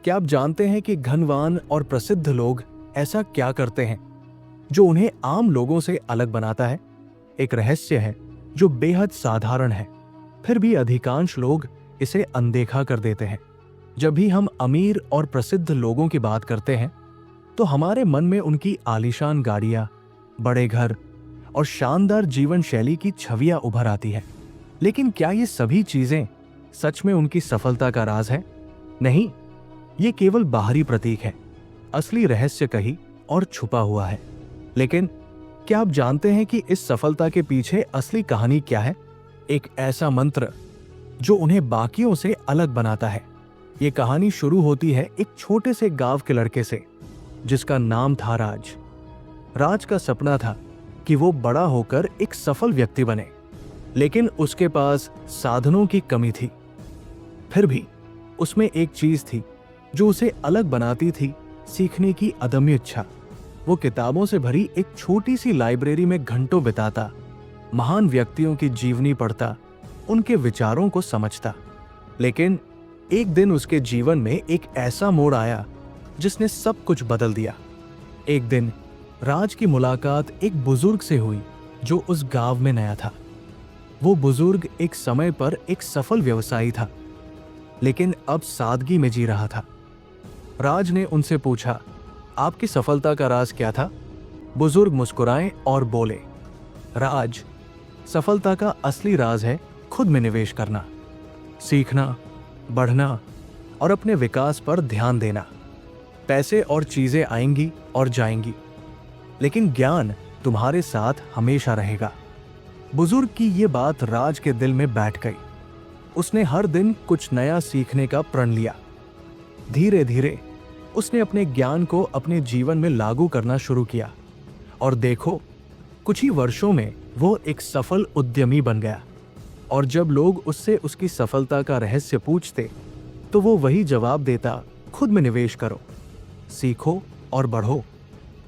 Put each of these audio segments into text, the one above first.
क्या आप जानते हैं कि धनवान और प्रसिद्ध लोग ऐसा क्या करते हैं जो उन्हें आम लोगों से अलग बनाता है? एक रहस्य है जो बेहद साधारण है, फिर भी अधिकांश लोग इसे अनदेखा कर देते हैं। जब भी हम अमीर और प्रसिद्ध लोगों की बात करते हैं तो हमारे मन में उनकी आलीशान गाड़ियां, बड़े घर और शानदार जीवन शैली की छवियां उभर आती है। लेकिन क्या ये सभी चीजें सच में उनकी सफलता का राज है? नहीं, ये केवल बाहरी प्रतीक है। असली रहस्य कहीं और छुपा हुआ है। लेकिन क्या आप जानते हैं कि इस सफलता के पीछे असली कहानी क्या है? एक ऐसा मंत्र जो उन्हें बाकियों से अलग बनाता है। ये कहानी शुरू होती है एक छोटे से गांव के लड़के से जिसका नाम था राज। राज का सपना था कि वो बड़ा होकर एक सफल व्यक्ति बने, लेकिन उसके पास साधनों की कमी थी। फिर भी उसमें एक चीज थी जो उसे अलग बनाती थी, सीखने की अदम्य इच्छा। वो किताबों से भरी एक छोटी सी लाइब्रेरी में घंटों बिताता, महान व्यक्तियों की जीवनी पढ़ता, उनके विचारों को समझता। लेकिन एक दिन उसके जीवन में एक ऐसा मोड़ आया जिसने सब कुछ बदल दिया। एक दिन राज की मुलाकात एक बुजुर्ग से हुई जो उस गांव में नया था। वो बुजुर्ग एक समय पर एक सफल व्यवसायी था, लेकिन अब सादगी में जी रहा था। राज ने उनसे पूछा, आपकी सफलता का राज क्या था? बुजुर्ग मुस्कुराए और बोले, राज, सफलता का असली राज है खुद में निवेश करना, सीखना, बढ़ना और अपने विकास पर ध्यान देना। पैसे और चीजें आएंगी और जाएंगी, लेकिन ज्ञान तुम्हारे साथ हमेशा रहेगा। बुजुर्ग की ये बात राज के दिल में बैठ गई। उसने हर दिन कुछ नया सीखने का प्रण लिया। धीरे धीरे उसने अपने ज्ञान को अपने जीवन में लागू करना शुरू किया और देखो, कुछ ही वर्षों में वो एक सफल उद्यमी बन गया। और जब लोग उससे उसकी सफलता का रहस्य पूछते तो वो वही जवाब देता, खुद में निवेश करो, सीखो और बढ़ो।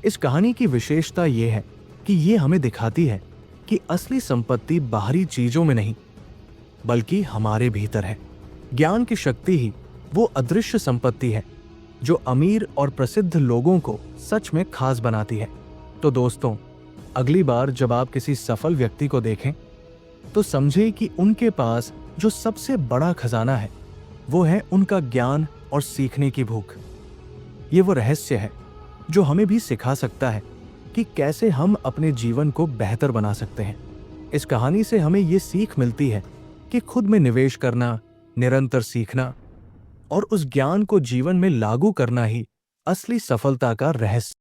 इस कहानी की विशेषता ये है कि ये हमें दिखाती है कि असली संपत्ति बाहरी चीजों में नहीं, बल्कि हमारे भीतर है। ज्ञान की शक्ति ही वो अदृश्य संपत्ति है जो अमीर और प्रसिद्ध लोगों को सच में खास बनाती है। तो दोस्तों, अगली बार जब आप किसी सफल व्यक्ति को देखें तो समझे कि उनके पास जो सबसे बड़ा खजाना है वो है उनका ज्ञान और सीखने की भूख। ये वो रहस्य है जो हमें भी सिखा सकता है कि कैसे हम अपने जीवन को बेहतर बना सकते हैं। इस कहानी से हमें ये सीख मिलती है कि खुद में निवेश करना, निरंतर सीखना और उस ज्ञान को जीवन में लागू करना ही असली सफलता का रहस्य